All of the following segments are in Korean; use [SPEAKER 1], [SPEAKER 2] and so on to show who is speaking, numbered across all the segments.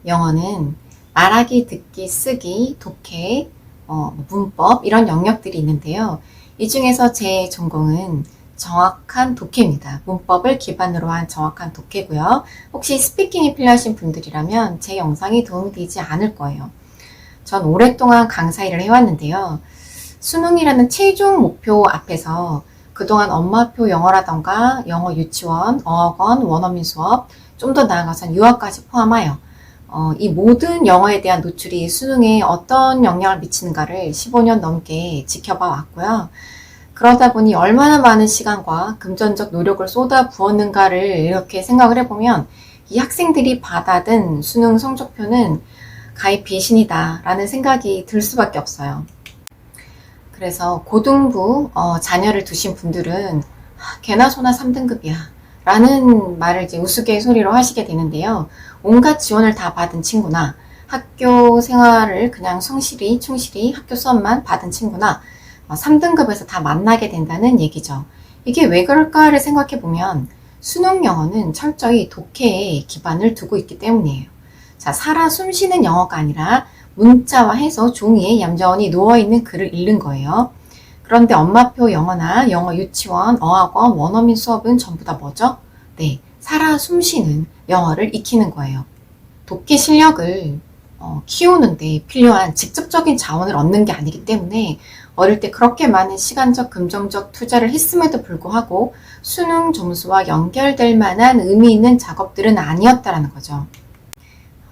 [SPEAKER 1] 영어는 말하기, 듣기, 쓰기, 독해, 문법 이런 영역들이 있는데요. 이 중에서 제 전공은 정확한 독해입니다. 문법을 기반으로 한 정확한 독해고요. 혹시 스피킹이 필요하신 분들이라면 제 영상이 도움이 되지 않을 거예요. 전 오랫동안 강사 일을 해왔는데요. 수능이라는 최종 목표 앞에서 그동안 엄마표 영어라던가 영어 유치원, 어학원, 원어민 수업, 좀 더 나아가선 유학까지 포함하여 이 모든 영어에 대한 노출이 수능에 어떤 영향을 미치는가를 15년 넘게 지켜봐 왔고요. 그러다 보니 얼마나 많은 시간과 금전적 노력을 쏟아 부었는가를 이렇게 생각을 해보면 이 학생들이 받아든 수능 성적표는 가히 배신이다 라는 생각이 들 수밖에 없어요. 그래서 고등부 자녀를 두신 분들은 개나 소나 3등급이야 라는 말을 이제 우스갯소리로 하시게 되는데요. 온갖 지원을 다 받은 친구나 학교 생활을 그냥 성실히 충실히 학교 수업만 받은 친구나 3등급에서 다 만나게 된다는 얘기죠. 이게 왜 그럴까를 생각해 보면 수능 영어는 철저히 독해에 기반을 두고 있기 때문이에요. 자, 살아 숨쉬는 영어가 아니라 문자화해서 종이에 얌전히 누워있는 글을 읽는 거예요. 그런데 엄마표 영어나 영어 유치원, 어학원, 원어민 수업은 전부 다 뭐죠? 네, 살아 숨쉬는 영어를 익히는 거예요. 독해 실력을 키우는데 필요한 직접적인 자원을 얻는 게 아니기 때문에 어릴 때 그렇게 많은 시간적, 금전적 투자를 했음에도 불구하고 수능 점수와 연결될 만한 의미 있는 작업들은 아니었다라는 거죠.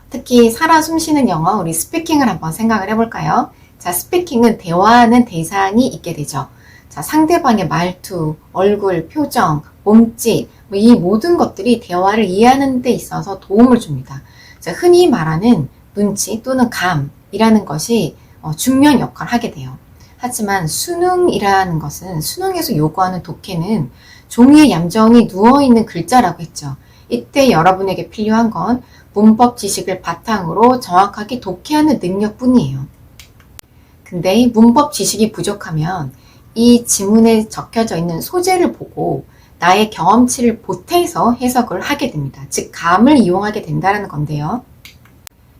[SPEAKER 1] 특히 살아 숨쉬는 영어, 우리 스피킹을 한번 생각을 해볼까요? 자, 스피킹은 대화하는 대상이 있게 되죠. 자, 상대방의 말투, 얼굴, 표정, 몸짓, 이 모든 것들이 대화를 이해하는 데 있어서 도움을 줍니다. 자, 흔히 말하는 눈치 또는 감이라는 것이 중요한 역할을 하게 돼요. 하지만 수능이라는 것은 수능에서 요구하는 독해는 종이에 얌전히 누워있는 글자라고 했죠. 이때 여러분에게 필요한 건 문법 지식을 바탕으로 정확하게 독해하는 능력뿐이에요. 근데 문법 지식이 부족하면 이 지문에 적혀져 있는 소재를 보고 나의 경험치를 보태서 해석을 하게 됩니다. 즉 감을 이용하게 된다는 건데요.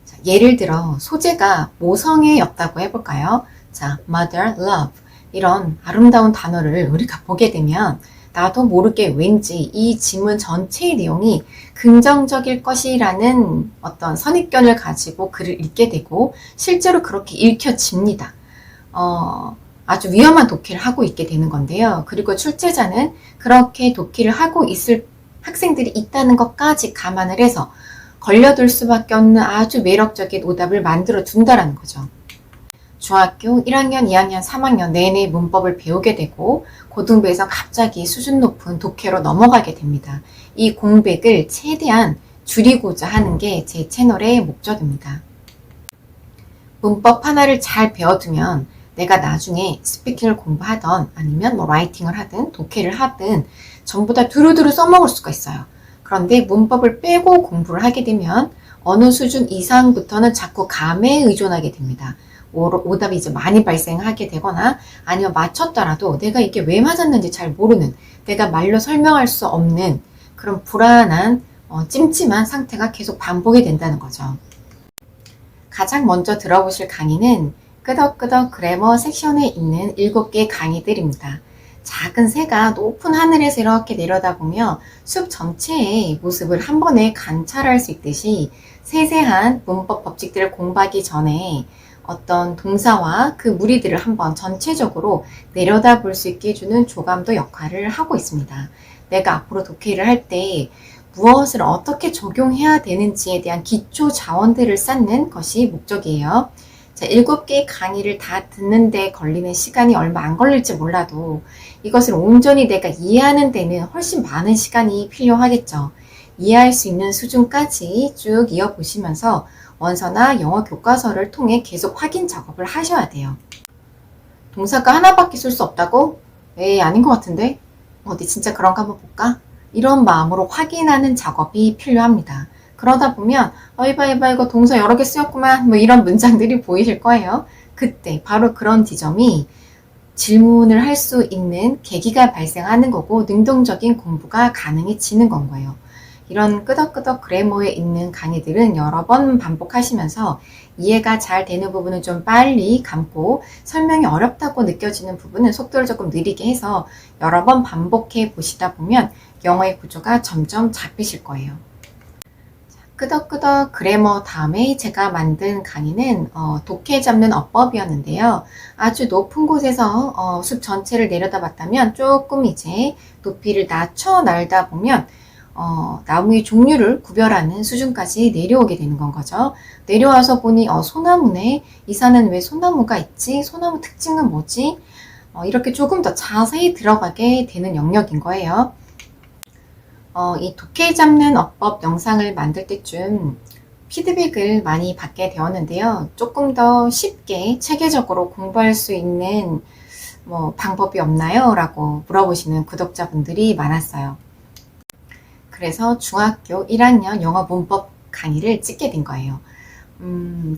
[SPEAKER 1] 자, 예를 들어 소재가 모성애였다고 해볼까요? 자, mother, love 이런 아름다운 단어를 우리가 보게 되면 나도 모르게 왠지 이 지문 전체의 내용이 긍정적일 것이라는 어떤 선입견을 가지고 글을 읽게 되고 실제로 그렇게 읽혀집니다. 아주 위험한 독해를 하고 있게 되는 건데요. 그리고 출제자는 그렇게 독해를 하고 있을 학생들이 있다는 것까지 감안을 해서 걸려들 수밖에 없는 아주 매력적인 오답을 만들어 둔다는 거죠. 중학교 1학년, 2학년, 3학년 내내 문법을 배우게 되고 고등부에서 갑자기 수준 높은 독해로 넘어가게 됩니다. 이 공백을 최대한 줄이고자 하는 게 제 채널의 목적입니다. 문법 하나를 잘 배워두면 내가 나중에 스피킹을 공부하던 아니면 라이팅을 하든 독해를 하든 전부 다 두루두루 써먹을 수가 있어요. 그런데 문법을 빼고 공부를 하게 되면 어느 수준 이상부터는 자꾸 감에 의존하게 됩니다. 오답이 이제 많이 발생하게 되거나 아니면 맞췄더라도 내가 이게 왜 맞았는지 잘 모르는, 내가 말로 설명할 수 없는 그런 불안한 찜찜한 상태가 계속 반복이 된다는 거죠. 가장 먼저 들어보실 강의는 끄덕끄덕 그래머 섹션에 있는 7개의 강의들입니다. 작은 새가 높은 하늘에서 이렇게 내려다보며 숲 전체의 모습을 한 번에 관찰할 수 있듯이 세세한 문법 법칙들을 공부하기 전에 어떤 동사와 그 무리들을 한번 전체적으로 내려다볼 수 있게 해주는 조감도 역할을 하고 있습니다. 내가 앞으로 독해를 할 때 무엇을 어떻게 적용해야 되는지에 대한 기초 자원들을 쌓는 것이 목적이에요. 자, 7개의 강의를 다 듣는데 걸리는 시간이 얼마 안 걸릴지 몰라도 이것을 온전히 내가 이해하는 데는 훨씬 많은 시간이 필요하겠죠. 이해할 수 있는 수준까지 쭉 이어보시면서 원서나 영어 교과서를 통해 계속 확인 작업을 하셔야 돼요. 동사가 하나밖에 쓸 수 없다고? 에이, 아닌 것 같은데? 어디 진짜 그런가 한번 볼까? 이런 마음으로 확인하는 작업이 필요합니다. 그러다 보면 이거 동사 여러 개 쓰였구만 이런 문장들이 보이실 거예요. 그때 바로 그런 지점이 질문을 할 수 있는 계기가 발생하는 거고 능동적인 공부가 가능해지는 건 거예요. 이런 끄덕끄덕 그래머에 있는 강의들은 여러 번 반복하시면서 이해가 잘 되는 부분은 좀 빨리 감고 설명이 어렵다고 느껴지는 부분은 속도를 조금 느리게 해서 여러 번 반복해 보시다 보면 영어의 구조가 점점 잡히실 거예요. 끄덕끄덕 그래머 다음에 제가 만든 강의는 독해 잡는 어법이었는데요. 아주 높은 곳에서 숲 전체를 내려다봤다면 조금 이제 높이를 낮춰 날다 보면 나무의 종류를 구별하는 수준까지 내려오게 되는 건 거죠. 내려와서 보니 소나무네. 이 산은 왜 소나무가 있지? 소나무 특징은 뭐지? 이렇게 조금 더 자세히 들어가게 되는 영역인 거예요. 이 독해 잡는 어법 영상을 만들 때쯤 피드백을 많이 받게 되었는데요. 조금 더 쉽게 체계적으로 공부할 수 있는 방법이 없나요? 라고 물어보시는 구독자분들이 많았어요. 그래서 중학교 1학년 영어 문법 강의를 찍게 된 거예요.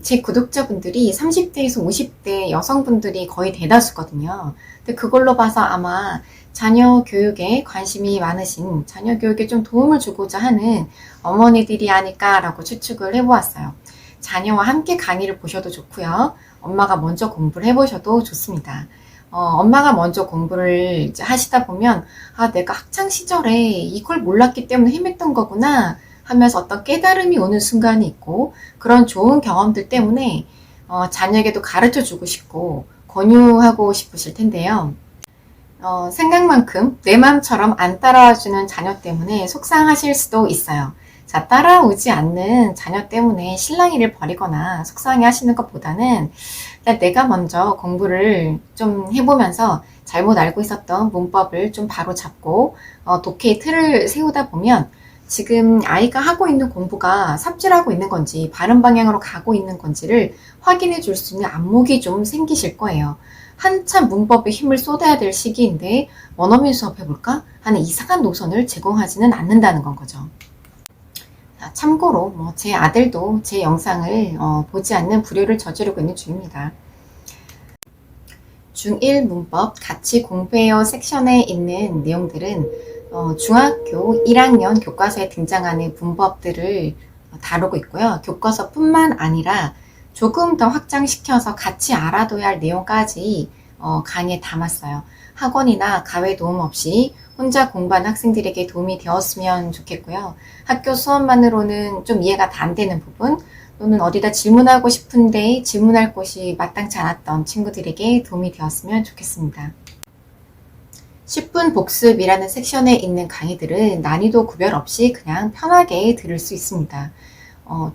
[SPEAKER 1] 제 구독자분들이 30대에서 50대 여성분들이 거의 대다수거든요. 근데 그걸로 봐서 아마 자녀 교육에 관심이 많으신, 자녀 교육에 좀 도움을 주고자 하는 어머니들이 아닐까라고 추측을 해보았어요. 자녀와 함께 강의를 보셔도 좋고요. 엄마가 먼저 공부를 해보셔도 좋습니다. 엄마가 먼저 공부를 이제 하시다 보면 내가 학창 시절에 이걸 몰랐기 때문에 헤맸던 거구나 하면서 어떤 깨달음이 오는 순간이 있고, 그런 좋은 경험들 때문에 자녀에게도 가르쳐 주고 싶고 권유하고 싶으실 텐데요. 생각만큼 내 마음처럼 안 따라와주는 자녀 때문에 속상하실 수도 있어요. 자, 따라오지 않는 자녀 때문에 실랑이를 벌이거나 속상해 하시는 것보다는 내가 먼저 공부를 좀 해보면서 잘못 알고 있었던 문법을 좀 바로 잡고 독해의 틀을 세우다 보면 지금 아이가 하고 있는 공부가 삽질하고 있는 건지 바른 방향으로 가고 있는 건지를 확인해 줄 수 있는 안목이 좀 생기실 거예요. 한참 문법에 힘을 쏟아야 될 시기인데 원어민 수업해볼까 하는 이상한 노선을 제공하지는 않는다는 건 거죠. 참고로 제 아들도 제 영상을 보지 않는 불효를 저지르고 있는 중입니다. 중1 문법 같이 공부해요 섹션에 있는 내용들은 중학교 1학년 교과서에 등장하는 문법들을 다루고 있고요. 교과서뿐만 아니라 조금 더 확장시켜서 같이 알아둬야 할 내용까지 강의에 담았어요. 학원이나 가외 도움 없이 혼자 공부하는 학생들에게 도움이 되었으면 좋겠고요. 학교 수업만으로는 좀 이해가 다 안 되는 부분, 또는 어디다 질문하고 싶은데 질문할 곳이 마땅치 않았던 친구들에게 도움이 되었으면 좋겠습니다. 10분 복습이라는 섹션에 있는 강의들은 난이도 구별 없이 그냥 편하게 들을 수 있습니다.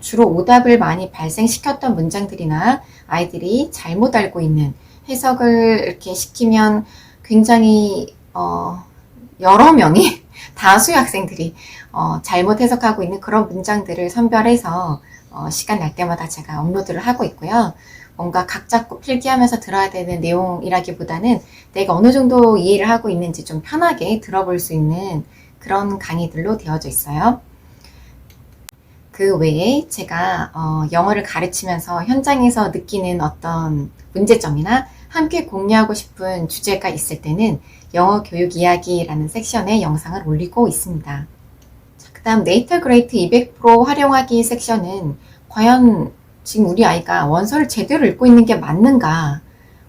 [SPEAKER 1] 주로 오답을 많이 발생시켰던 문장들이나 아이들이 잘못 알고 있는 해석을 이렇게 시키면 굉장히 여러 명이 다수의 학생들이 잘못 해석하고 있는 그런 문장들을 선별해서 시간 날 때마다 제가 업로드를 하고 있고요. 뭔가 각 잡고 필기하면서 들어야 되는 내용이라기보다는 내가 어느 정도 이해를 하고 있는지 좀 편하게 들어볼 수 있는 그런 강의들로 되어져 있어요. 그 외에 제가 영어를 가르치면서 현장에서 느끼는 어떤 문제점이나 함께 공유하고 싶은 주제가 있을 때는 영어 교육 이야기라는 섹션에 영상을 올리고 있습니다. 그 다음 네이터 그레이트 200% 활용하기 섹션은 과연 지금 우리 아이가 원서를 제대로 읽고 있는 게 맞는가,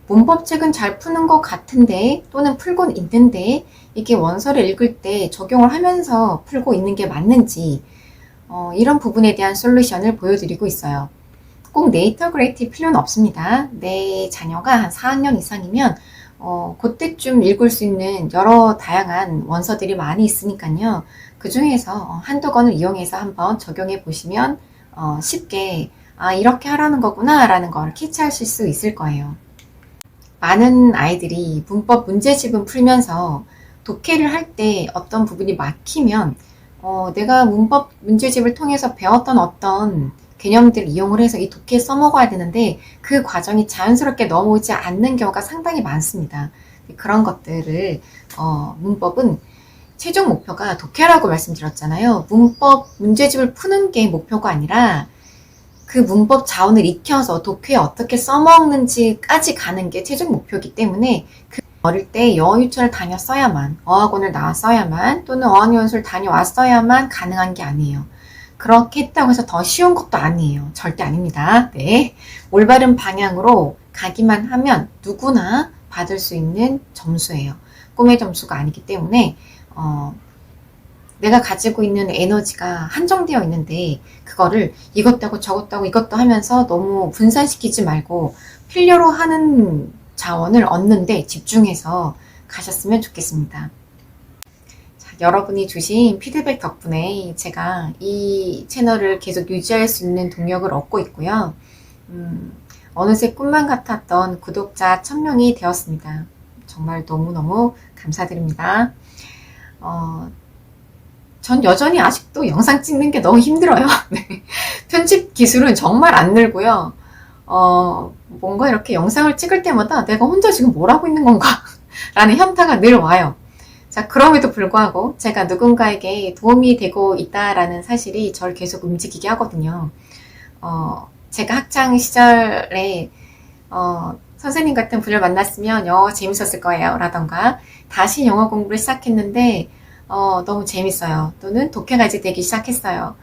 [SPEAKER 1] 문법책은 잘 푸는 것 같은데 또는 풀곤 있는데 이게 원서를 읽을 때 적용을 하면서 풀고 있는 게 맞는지 이런 부분에 대한 솔루션을 보여드리고 있어요. 꼭 네이터 그레이트 필요는 없습니다. 내 자녀가 한 4학년 이상이면 그때쯤 읽을 수 있는 여러 다양한 원서들이 많이 있으니까요. 그 중에서 한두 권을 이용해서 한번 적용해 보시면 쉽게 이렇게 하라는 거구나 라는 걸 캐치하실 수 있을 거예요. 많은 아이들이 문법 문제집은 풀면서 독해를 할 때 어떤 부분이 막히면 내가 문법 문제집을 통해서 배웠던 어떤 개념들을 이용을 해서 이 독해에 써먹어야 되는데 그 과정이 자연스럽게 넘어오지 않는 경우가 상당히 많습니다. 그런 것들을 문법은 최종 목표가 독해라고 말씀드렸잖아요. 문법 문제집을 푸는 게 목표가 아니라 그 문법 자원을 익혀서 독해에 어떻게 써먹는지까지 가는 게 최종 목표이기 때문에 어릴 때 영어 유치원을 다녔어야만, 어학원을 나왔어야만, 또는 어학연수를 다녀왔어야만 가능한 게 아니에요. 그렇게 했다고 해서 더 쉬운 것도 아니에요. 절대 아닙니다. 네. 올바른 방향으로 가기만 하면 누구나 받을 수 있는 점수예요. 꿈의 점수가 아니기 때문에 내가 가지고 있는 에너지가 한정되어 있는데 그거를 이것도 하고 저것도 하고 이것도 하면서 너무 분산시키지 말고 필요로 하는 자원을 얻는데 집중해서 가셨으면 좋겠습니다. 자, 여러분이 주신 피드백 덕분에 제가 이 채널을 계속 유지할 수 있는 동력을 얻고 있고요. 어느새 꿈만 같았던 구독자 1000명이 되었습니다. 정말 너무너무 감사드립니다. 전 여전히 아직도 영상 찍는 게 너무 힘들어요. 네. 편집 기술은 정말 안 늘고요. 뭔가 이렇게 영상을 찍을 때마다 내가 혼자 지금 뭘 하고 있는 건가? 라는 현타가 늘 와요. 자, 그럼에도 불구하고 제가 누군가에게 도움이 되고 있다라는 사실이 저를 계속 움직이게 하거든요. 제가 학창 시절에, 선생님 같은 분을 만났으면 영어가 재밌었을 거예요. 라던가, 다시 영어 공부를 시작했는데, 너무 재밌어요. 또는 독해가 이제 되기 시작했어요.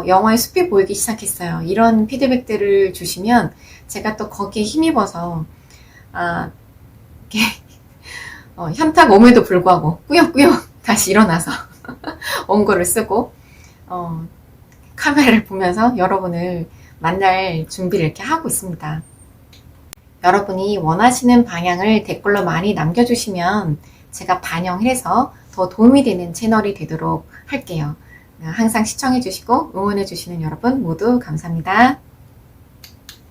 [SPEAKER 1] 영어의 숲이 보이기 시작했어요. 이런 피드백들을 주시면 제가 또 거기에 힘입어서 이렇게 현타가 옴에도 불구하고 꾸역꾸역 다시 일어나서 원고를 쓰고 카메라를 보면서 여러분을 만날 준비를 이렇게 하고 있습니다. 여러분이 원하시는 방향을 댓글로 많이 남겨주시면 제가 반영해서 더 도움이 되는 채널이 되도록 할게요. 항상 시청해주시고 응원해주시는 여러분 모두 감사합니다.